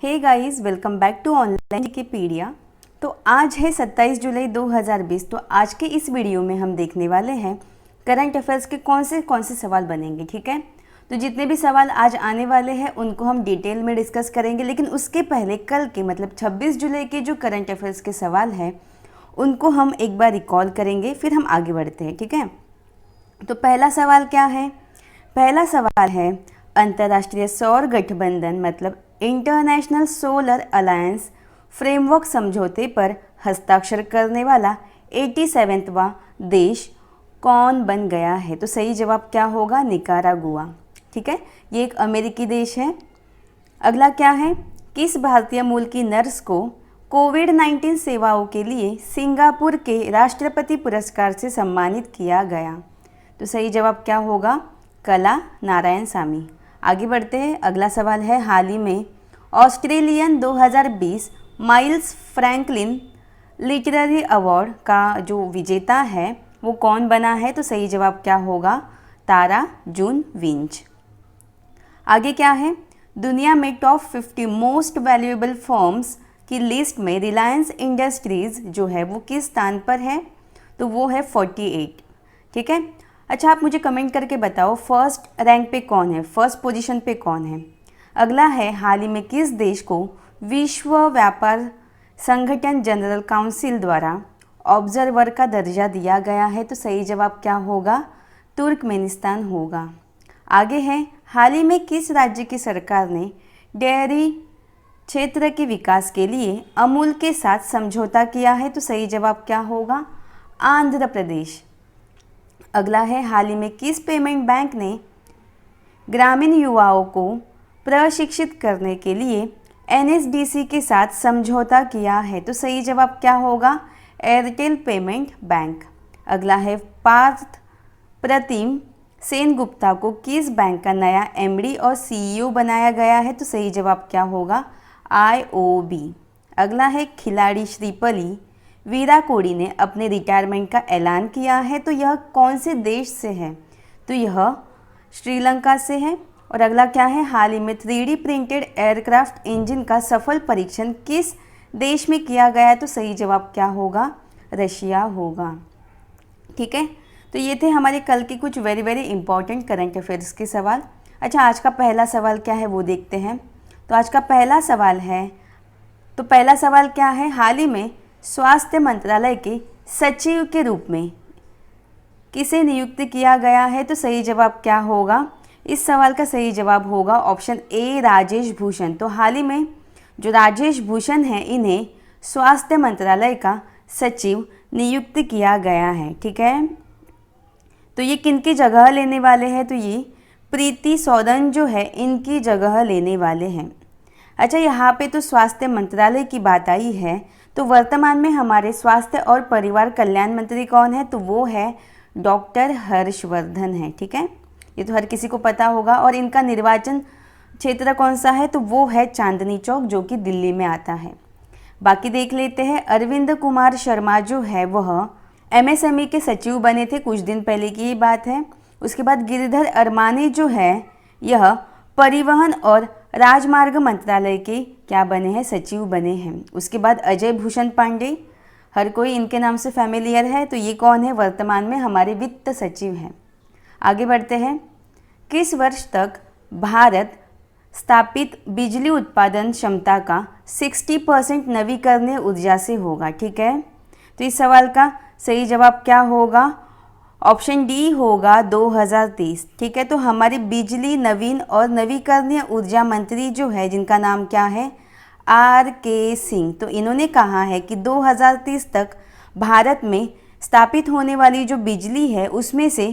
Hey guys, welcome back to online Wikipedia. तो आज है 27 जुलाई 2020। तो आज के इस वीडियो में हम देखने वाले हैं करंट अफेयर्स के कौन से सवाल बनेंगे। ठीक है, तो जितने भी सवाल आज आने वाले हैं उनको हम डिटेल में डिस्कस करेंगे, लेकिन उसके पहले कल के मतलब 26 जुलाई के जो करंट अफेयर्स के सवाल हैं उनको हम एक बार रिकॉल करेंगे, फिर हम आगे बढ़ते हैं। ठीक है, तो पहला सवाल क्या है? पहला सवाल है अंतर्राष्ट्रीय सौर गठबंधन मतलब इंटरनेशनल सोलर अलायंस फ्रेमवर्क समझौते पर हस्ताक्षर करने वाला 87वां देश कौन बन गया है? तो सही जवाब क्या होगा? निकारागुआ। ठीक है, ये एक अमेरिकी देश है। अगला क्या है? किस भारतीय मूल की नर्स को कोविड-19 सेवाओं के लिए सिंगापुर के राष्ट्रपति पुरस्कार से सम्मानित किया गया? तो सही जवाब क्या होगा? कला नारायणसामी। आगे बढ़ते हैं। अगला सवाल है हाल ही में Australian 2020 miles Franklin literary award का जो विजेता है वो कौन बना है? तो सही जवाब क्या होगा? तारा जून विंच। आगे क्या है? दुनिया में टॉप 50 मोस्ट वैल्यूएबल फर्म्स की लिस्ट में रिलायंस इंडस्ट्रीज़ जो है वो किस स्थान पर है? तो वो है 48। ठीक है, अच्छा आप मुझे कमेंट करके बताओ फर्स्ट रैंक पे कौन है, फर्स्ट पोजीशन पे कौन है। अगला है हाल ही में किस देश को विश्व व्यापार संगठन जनरल काउंसिल द्वारा ऑब्जर्वर का दर्जा दिया गया है? तो सही जवाब क्या होगा? तुर्कमेनिस्तान होगा। आगे है हाल ही में किस राज्य की सरकार ने डेयरी क्षेत्र के विकास के लिए अमूल के साथ समझौता किया है? तो सही जवाब क्या होगा? आंध्र प्रदेश। अगला है हाल ही में किस पेमेंट बैंक ने ग्रामीण युवाओं को प्रशिक्षित करने के लिए एनएसडीसी के साथ समझौता किया है? तो सही जवाब क्या होगा? Airtel payment bank. अगला है पार्थ प्रतिम सेनगुप्ता को किस बैंक का नया एमडी और सीईओ बनाया गया है? तो सही जवाब क्या होगा? आईओबी। अगला है खिलाड़ी श्रीपली वीरा कोहली ने अपने रिटायरमेंट का ऐलान किया है, तो यह कौन से देश से है? तो यह श्रीलंका से है। और अगला क्या है? हाल ही में 3D प्रिंटेड एयरक्राफ्ट इंजन का सफल परीक्षण किस देश में किया गया है? तो सही जवाब क्या होगा? रशिया होगा। ठीक है, तो ये थे हमारे कल के कुछ वेरी इंपॉर्टेंट करंट अफेयर्स के सवाल। अच्छा आज का पहला सवाल क्या है वो देखते हैं। तो आज का पहला सवाल क्या है? हाल ही में स्वास्थ्य मंत्रालय के सचिव के रूप में किसे नियुक्त किया गया है? तो सही जवाब क्या होगा? इस सवाल का सही जवाब होगा ऑप्शन ए राजेश भूषण। तो हाल ही में जो राजेश भूषण हैं इन्हें स्वास्थ्य मंत्रालय का सचिव नियुक्त किया गया है। ठीक है, तो ये किनकी जगह लेने वाले हैं? तो ये प्रीति सौदन जो है इनकी जगह लेने वाले हैं। अच्छा यहाँ पे तो स्वास्थ्य मंत्रालय की बात आई है, तो वर्तमान में हमारे स्वास्थ्य और परिवार कल्याण मंत्री कौन है? तो वो है डॉक्टर हर्षवर्धन है। ठीक है, ये तो हर किसी को पता होगा। और इनका निर्वाचन क्षेत्र कौन सा है? तो वो है चांदनी चौक जो कि दिल्ली में आता है। बाकी देख लेते हैं। अरविंद कुमार शर्मा जो है वह एमएसएमई के सचिव बने थे, कुछ दिन पहले की ये बात है। उसके बाद गिरिधर अरमानी जो है यह परिवहन और राजमार्ग मंत्रालय के क्या बने हैं? सचिव बने हैं। उसके बाद अजय भूषण पांडे, हर कोई इनके नाम से फैमिलियर है, तो ये कौन है? वर्तमान में हमारे वित्त सचिव हैं। आगे बढ़ते हैं। किस वर्ष तक भारत स्थापित बिजली उत्पादन क्षमता का 60% नवीकरणीय ऊर्जा से होगा? ठीक है, तो इस सवाल का सही जवाब क्या होगा? ऑप्शन डी होगा 2030। ठीक है, तो हमारे बिजली नवीन और नवीकरणीय ऊर्जा मंत्री जो है जिनका नाम क्या है? आर.के. सिंह। तो इन्होंने कहा है कि 2030 तक भारत में स्थापित होने वाली जो बिजली है उसमें से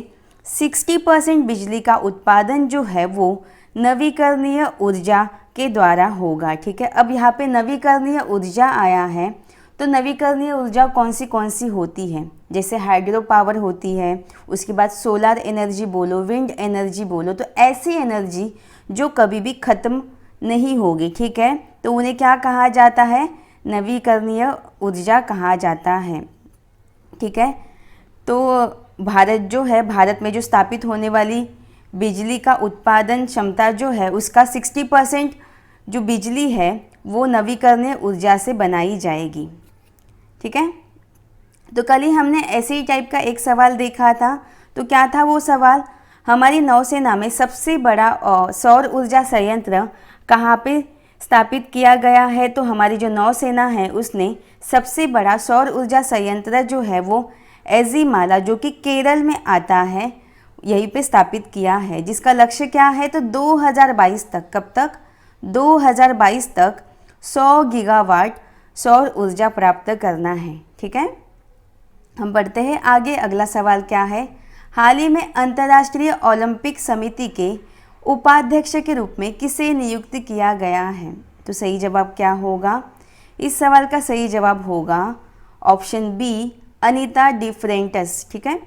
60% बिजली का उत्पादन जो है वो नवीकरणीय ऊर्जा के द्वारा होगा। ठीक है, अब यहाँ पे नवीकरणीय ऊर्जा आया है, तो नवीकरणीय ऊर्जा कौन सी होती है? जैसे हाइड्रो पावर होती है, उसके बाद सोलर एनर्जी बोलो, विंड एनर्जी बोलो, तो ऐसी एनर्जी जो कभी भी ख़त्म नहीं होगी। ठीक है, तो उन्हें क्या कहा जाता है? नवीकरणीय ऊर्जा कहा जाता है। ठीक है, तो भारत जो है, भारत में जो स्थापित होने वाली बिजली का उत्पादन क्षमता जो है उसका 60% जो बिजली है वो नवीकरणीय ऊर्जा से बनाई जाएगी। ठीक है, तो कल ही हमने ऐसे ही टाइप का एक सवाल देखा था। तो क्या था वो सवाल, हमारी नौसेना में सबसे बड़ा सौर ऊर्जा संयंत्र कहाँ पे स्थापित किया गया है। तो हमारी जो नौसेना है उसने सबसे बड़ा सौर ऊर्जा संयंत्र जो है वो एजीमाला, जो कि केरल में आता है, यहीं पे स्थापित किया है, जिसका लक्ष्य क्या है तो 2022 तक, कब तक, 2022 तक 100 गीगावाट सौर ऊर्जा प्राप्त करना है। ठीक है, हम बढ़ते हैं आगे। अगला सवाल क्या है, हाल ही में अंतर्राष्ट्रीय ओलंपिक समिति के उपाध्यक्ष के रूप में किसे नियुक्त किया गया है। तो सही जवाब क्या होगा, इस सवाल का सही जवाब होगा ऑप्शन बी, अनीता डिफरेंटस। ठीक है,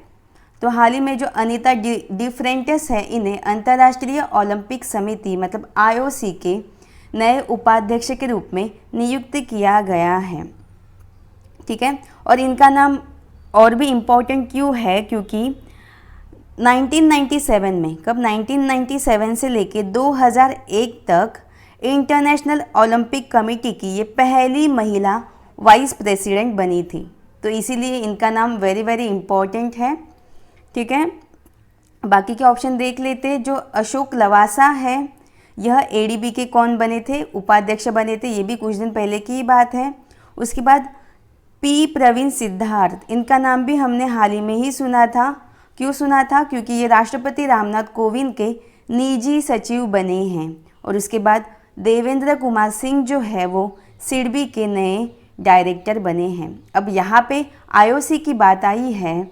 तो हाल ही में जो अनीता डिफरेंटस है, इन्हें अंतर्राष्ट्रीय ओलंपिक समिति मतलब IOC के नए उपाध्यक्ष के रूप में नियुक्त किया गया है। ठीक है, और इनका नाम और भी इम्पोर्टेंट क्यों है, क्योंकि 1997 में, कब, 1997 से लेके 2001 तक इंटरनेशनल ओलंपिक कमेटी की ये पहली महिला वाइस प्रेसिडेंट बनी थी। तो इसीलिए इनका नाम वेरी वेरी इम्पोर्टेंट है। ठीक है, बाकी के ऑप्शन देख लेते। जो अशोक लवासा है, यह ADB के कौन बने थे, उपाध्यक्ष बने थे, ये भी कुछ दिन पहले की बात है। उसके बाद P प्रवीण सिद्धार्थ, इनका नाम भी हमने हाल ही में ही सुना था। क्यों सुना था, क्योंकि ये राष्ट्रपति रामनाथ कोविंद के निजी सचिव बने हैं। और उसके बाद देवेंद्र कुमार सिंह जो है वो सिडबी के नए डायरेक्टर बने हैं। अब यहाँ पे IOC की बात आई है,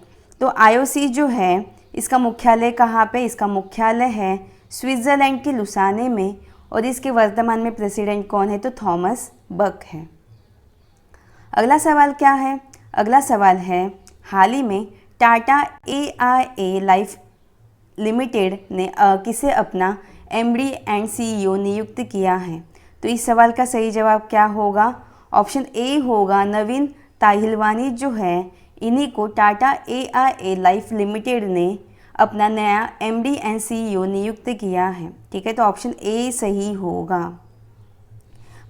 तो IOC जो है इसका मुख्यालय कहाँ पे, इसका मुख्यालय है स्विट्ज़रलैंड के लुसाने में, और इसके वर्तमान में प्रेसिडेंट कौन है तो थॉमस बक है। अगला सवाल क्या है, अगला सवाल है, हाल ही में टाटा AIA लाइफ लिमिटेड ने किसे अपना MD एंड CEO नियुक्त किया है। तो इस सवाल का सही जवाब क्या होगा, ऑप्शन ए होगा नवीन ताहिलवानी जो है, इन्हीं को टाटा AIA लाइफ लिमिटेड ने अपना नया MD एंड CEO नियुक्त किया है। ठीक है, तो ऑप्शन ए सही होगा।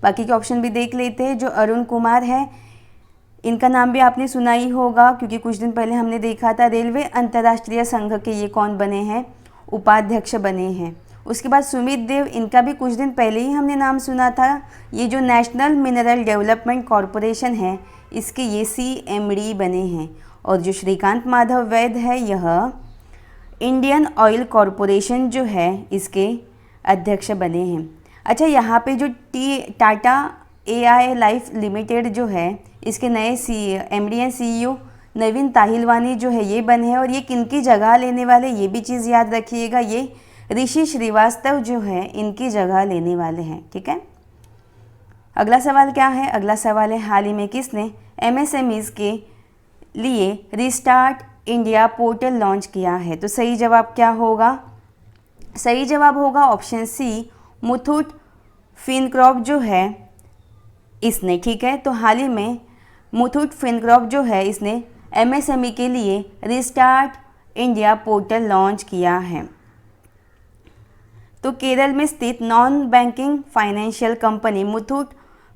बाकी के ऑप्शन भी देख लेते हैं। जो अरुण कुमार है, इनका नाम भी आपने सुना ही होगा, क्योंकि कुछ दिन पहले हमने देखा था। रेलवे अंतर्राष्ट्रीय संघ के ये कौन बने हैं, उपाध्यक्ष बने हैं। उसके बाद सुमित देव, इनका भी कुछ दिन पहले ही हमने नाम सुना था। ये जो नेशनल मिनरल डेवलपमेंट कॉरपोरेशन है, इसके ये CMD बने हैं। और जो श्रीकांत माधव वैद है, यह इंडियन ऑयल कॉरपोरेशन जो है इसके अध्यक्ष बने हैं। अच्छा, यहाँ पे जो टाटा AIA लाइफ लिमिटेड जो है, इसके नए MD एंड CEO नवीन ताहिलवानी जो है ये बने हैं। और ये किनकी जगह लेने वाले, ये भी चीज़ याद रखिएगा, ये ऋषि श्रीवास्तव जो है इनकी जगह लेने वाले हैं। ठीक है, अगला सवाल क्या है, अगला सवाल है, हाल ही में किसने MSMEs के लिए रिस्टार्ट इंडिया पोर्टल लॉन्च किया है। तो सही जवाब क्या होगा, सही जवाब होगा ऑप्शन सी, मुथूट फिनकॉर्प जो है इसने। ठीक है, तो हाल ही में मुथूट फिनकॉर्प जो है इसने MSME के लिए रिस्टार्ट इंडिया पोर्टल लॉन्च किया है। तो केरल में स्थित non banking financial company Muthoot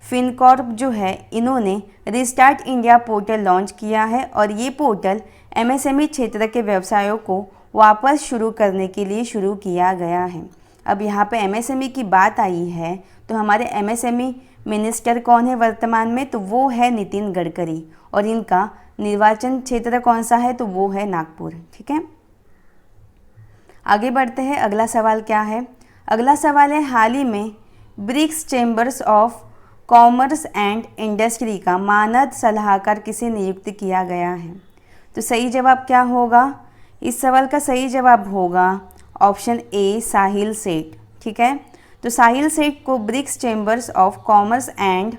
Fincorp जो है, इन्होंने रिस्टार्ट इंडिया पोर्टल लॉन्च किया है। और ये पोर्टल MSME क्षेत्र के व्यवसायों को वापस शुरू करने के लिए शुरू किया गया है। अब यहाँ पे MSME की बात आई है, तो हमारे MSME मिनिस्टर कौन है वर्तमान में, तो वो है नितिन गडकरी। और इनका निर्वाचन क्षेत्र कौन सा है, तो वो है नागपुर। ठीक है, आगे बढ़ते हैं। अगला सवाल क्या है, अगला सवाल है, हाल ही में BRICS chambers of commerce and industry का मानद सलाहकार किसे नियुक्त किया गया है। तो सही जवाब क्या होगा, इस सवाल का सही जवाब होगा ऑप्शन ए, साहिल सेठ। ठीक है, तो साहिल सेठ को BRICS chambers of commerce and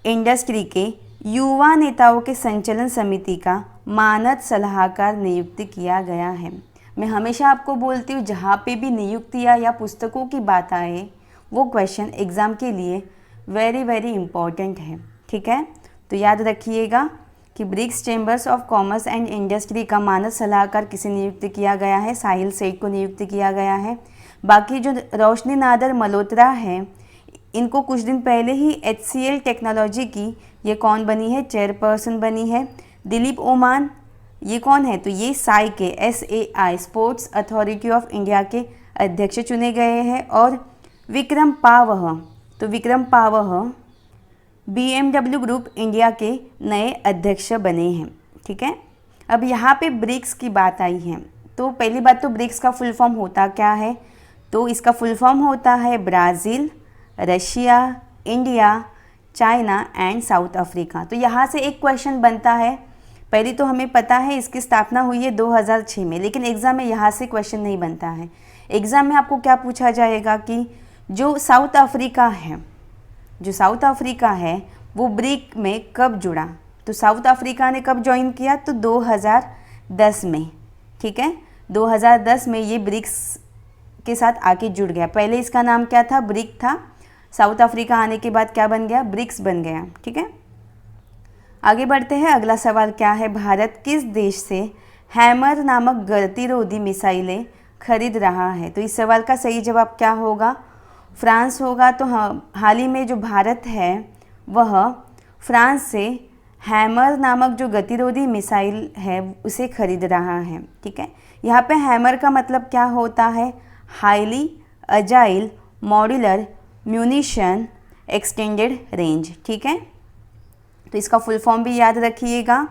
industry के युवा नेताओं के संचालन समिति का मानद सलाहकार नियुक्त किया गया है। मैं हमेशा आपको बोलती हूँ, जहाँ पे भी नियुक्तियाँ या पुस्तकों की बात आए, वो क्वेश्चन एग्ज़ाम के लिए वेरी वेरी इम्पॉर्टेंट है। ठीक है, तो याद रखिएगा कि BRICS chambers of commerce and industry का मानद सलाहकार किसे नियुक्त किया गया है, साहिल सेठ को नियुक्त किया गया है। बाकी जो रोशनी नादर मल्होत्रा है, इनको कुछ दिन पहले ही HCL टेक्नोलॉजी की ये कौन बनी है, चेयरपर्सन बनी है। दिलीप ओमान ये कौन है, तो ये साई के SAI sports authority of India के अध्यक्ष चुने गए हैं। और विक्रम पावह, तो विक्रम पावह BMW ग्रुप इंडिया के नए अध्यक्ष बने हैं। ठीक है, अब यहाँ पे ब्रिक्स की बात आई है। तो पहली बात तो ब्रिक्स का फुल फॉर्म होता क्या है, तो इसका फुल फॉर्म होता है Brazil, Russia, India, China and south Africa. तो यहाँ से एक क्वेश्चन बनता है, पहली तो हमें पता है इसकी स्थापना हुई है 2006 में, लेकिन एग्ज़ाम में यहाँ से क्वेश्चन नहीं बनता है। एग्ज़ाम में आपको क्या पूछा जाएगा कि जो साउथ अफ्रीका है वो ब्रिक में कब जुड़ा। तो साउथ अफ्रीका ने कब ज्वाइन किया, तो 2010 में। ठीक है, 2010 में ये ब्रिक्स के साथ आके जुड़ गया। पहले इसका नाम क्या था, ब्रिक था। साउथ अफ्रीका आने के बाद क्या बन गया, ब्रिक्स बन गया। ठीक है, आगे बढ़ते हैं। अगला सवाल क्या है, भारत किस देश से हैमर नामक गतिरोधी मिसाइलें खरीद रहा है। तो इस सवाल का सही जवाब क्या होगा, फ्रांस होगा। तो हाल ही में जो भारत है वह फ्रांस से हैमर नामक जो गतिरोधी मिसाइल है उसे खरीद रहा है। ठीक है, यहाँ पे हैमर का मतलब क्या होता है, highly agile modular munition extended range. ठीक है, तो इसका फुल फॉर्म भी याद रखिएगा।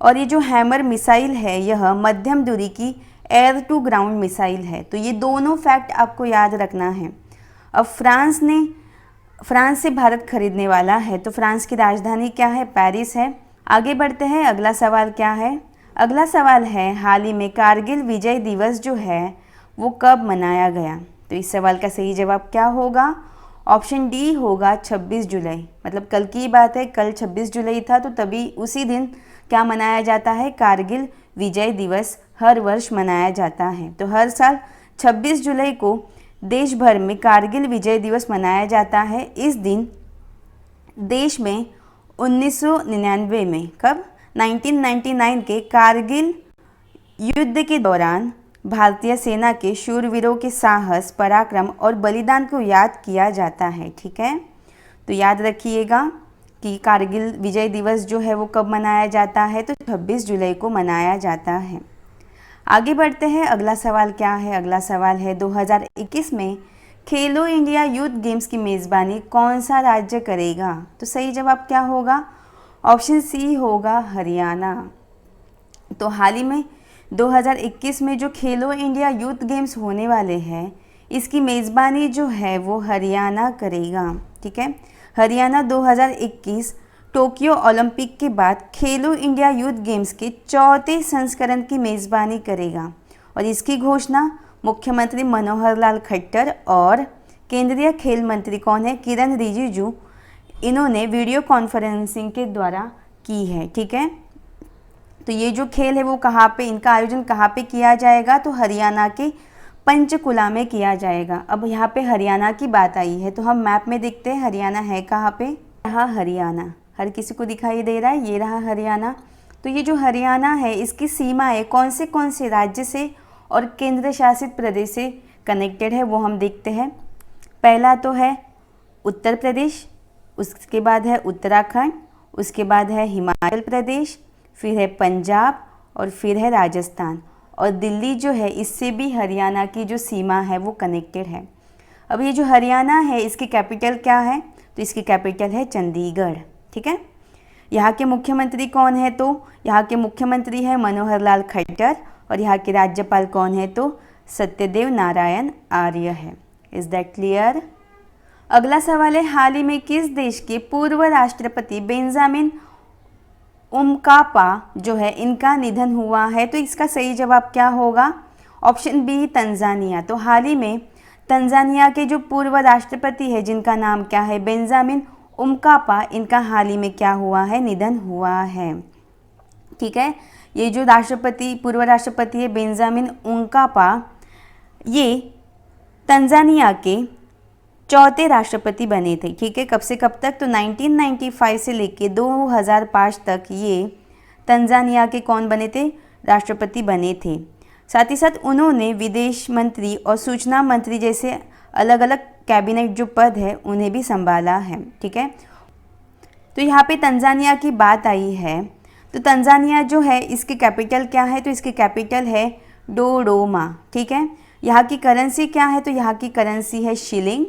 और ये जो हैमर मिसाइल है यह मध्यम दूरी की एयर टू ग्राउंड मिसाइल है। तो ये दोनों फैक्ट आपको याद रखना है। अब फ्रांस से भारत खरीदने वाला है, तो फ्रांस की राजधानी क्या है, पेरिस है। आगे बढ़ते हैं। अगला सवाल क्या है, अगला सवाल है हाल ही में कारगिल विजय दिवस जो है वो कब मनाया गया। तो इस सवाल का सही जवाब क्या होगा, ऑप्शन डी होगा 26 जुलाई। मतलब कल की बात है, कल 26 जुलाई था, तो तभी उसी दिन क्या मनाया जाता है, कारगिल विजय दिवस हर वर्ष मनाया जाता है। तो हर साल 26 जुलाई को देश भर में कारगिल विजय दिवस मनाया जाता है। इस दिन देश में 1999 में, कब, 1999 के कारगिल युद्ध के दौरान भारतीय सेना के शूरवीरों के साहस, पराक्रम और बलिदान को याद किया जाता है। ठीक है, तो याद रखिएगा कि कारगिल विजय दिवस जो है वो कब मनाया जाता है, तो 26 जुलाई को मनाया जाता है। आगे बढ़ते हैं। अगला सवाल क्या है, अगला सवाल है 2021 में खेलो इंडिया यूथ गेम्स की मेज़बानी कौन सा राज्य करेगा। तो सही जवाब क्या होगा, ऑप्शन सी होगा हरियाणा। तो हाल ही में 2021 में जो खेलो इंडिया यूथ गेम्स होने वाले हैं इसकी मेज़बानी जो है वो हरियाणा करेगा। ठीक है, हरियाणा 2021 टोक्यो ओलंपिक के बाद खेलो इंडिया यूथ गेम्स के चौथे संस्करण की मेज़बानी करेगा। और इसकी घोषणा मुख्यमंत्री मनोहर लाल खट्टर और केंद्रीय खेल मंत्री कौन है, किरण रिजिजू, इन्होंने वीडियो कॉन्फ्रेंसिंग के द्वारा की है। ठीक है, तो ये जो खेल है वो कहाँ पे, इनका आयोजन कहाँ पे किया जाएगा, तो हरियाणा के पंचकुला में किया जाएगा। अब यहाँ पे हरियाणा की बात आई है तो हम मैप में देखते हैं हरियाणा है कहाँ पे, यहाँ हरियाणा हर किसी को दिखाई दे रहा है, ये रहा हरियाणा। तो ये जो हरियाणा है इसकी सीमाएं कौन से राज्य से और केंद्र शासित प्रदेश से कनेक्टेड है वो हम देखते हैं। पहला तो है उत्तर प्रदेश, उसके बाद है उत्तराखंड, उसके बाद है हिमाचल प्रदेश, फिर है पंजाब और फिर है राजस्थान। और दिल्ली जो है इससे भी हरियाणा की जो सीमा है वो कनेक्टेड है। अब ये जो हरियाणा है इसकी कैपिटल क्या है, तो इसकी कैपिटल है चंडीगढ़। ठीक है, यहाँ के मुख्यमंत्री कौन है, तो यहाँ के मुख्यमंत्री है मनोहर लाल खट्टर और यहाँ के राज्यपाल कौन है, तो सत्यदेव नारायण आर्य है। Is that clear. अगला सवाल है हाल ही में किस देश के पूर्व राष्ट्रपति बेंजामिन उमकापा जो है इनका निधन हुआ है। तो इसका सही जवाब क्या होगा, ऑप्शन बी तंजानिया। तो हाल ही में तंजानिया के जो पूर्व राष्ट्रपति है जिनका नाम क्या है, बेंजामिन उमकापा, इनका हाल ही में क्या हुआ है, निधन हुआ है। ठीक है, ये जो पूर्व राष्ट्रपति है बेंजामिन उमकापा, ये तंजानिया के चौथे राष्ट्रपति बने थे। ठीक है, कब से कब तक, तो 1995 से लेके 2005 तक ये तंजानिया के कौन बने थे, राष्ट्रपति बने थे। साथ ही साथ उन्होंने विदेश मंत्री और सूचना मंत्री जैसे अलग अलग कैबिनेट जो पद है उन्हें भी संभाला है, ठीक है। तो यहाँ पे तंजानिया की बात आई है, तो तंजानिया जो है इसकी कैपिटल क्या है, तो इसकी कैपिटल है डोडोमा, ठीक है। यहाँ की करेंसी क्या है, तो यहाँ की करेंसी है शिलिंग।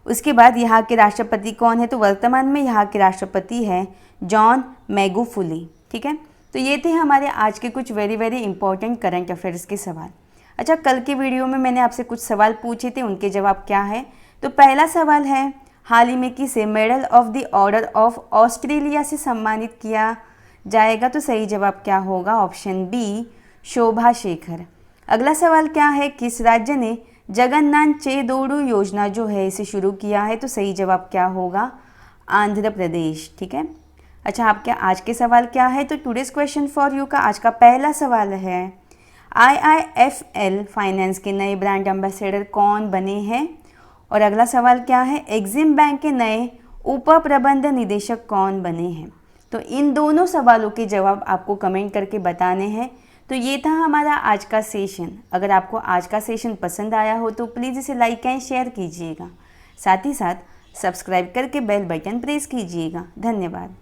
उसके बाद यहाँ के राष्ट्रपति कौन है, तो वर्तमान में यहाँ के राष्ट्रपति है जॉन मैगुफुली, ठीक है। तो ये थे हमारे आज के कुछ वेरी इंपॉर्टेंट करंट अफेयर्स के सवाल। अच्छा, कल के वीडियो में मैंने आपसे कुछ सवाल पूछे थे, उनके जवाब क्या है। तो पहला सवाल है, हाल ही में किसे medal of the order of Australia से सम्मानित किया जाएगा, तो सही जवाब क्या होगा, ऑप्शन बी शोभा शेखर। अगला सवाल क्या है, किस राज्य ने जगन्नाथ चेदोडू योजना जो है इसे शुरू किया है, तो सही जवाब क्या होगा, आंध्र प्रदेश, ठीक है। अच्छा, आपके आज के सवाल क्या है, तो टुडेज क्वेश्चन फॉर यू का आज का पहला सवाल है, IIFL फाइनेंस के नए ब्रांड एम्बेसडर कौन बने हैं। और अगला सवाल क्या है, एग्जिम बैंक के नए उप प्रबंध निदेशक कौन बने हैं। तो इन दोनों सवालों के जवाब आपको कमेंट करके बताने हैं। तो ये था हमारा आज का सेशन। अगर आपको आज का सेशन पसंद आया हो तो प्लीज़ इसे लाइक एंड शेयर कीजिएगा, साथ ही साथ सब्सक्राइब करके बेल बटन प्रेस कीजिएगा। धन्यवाद।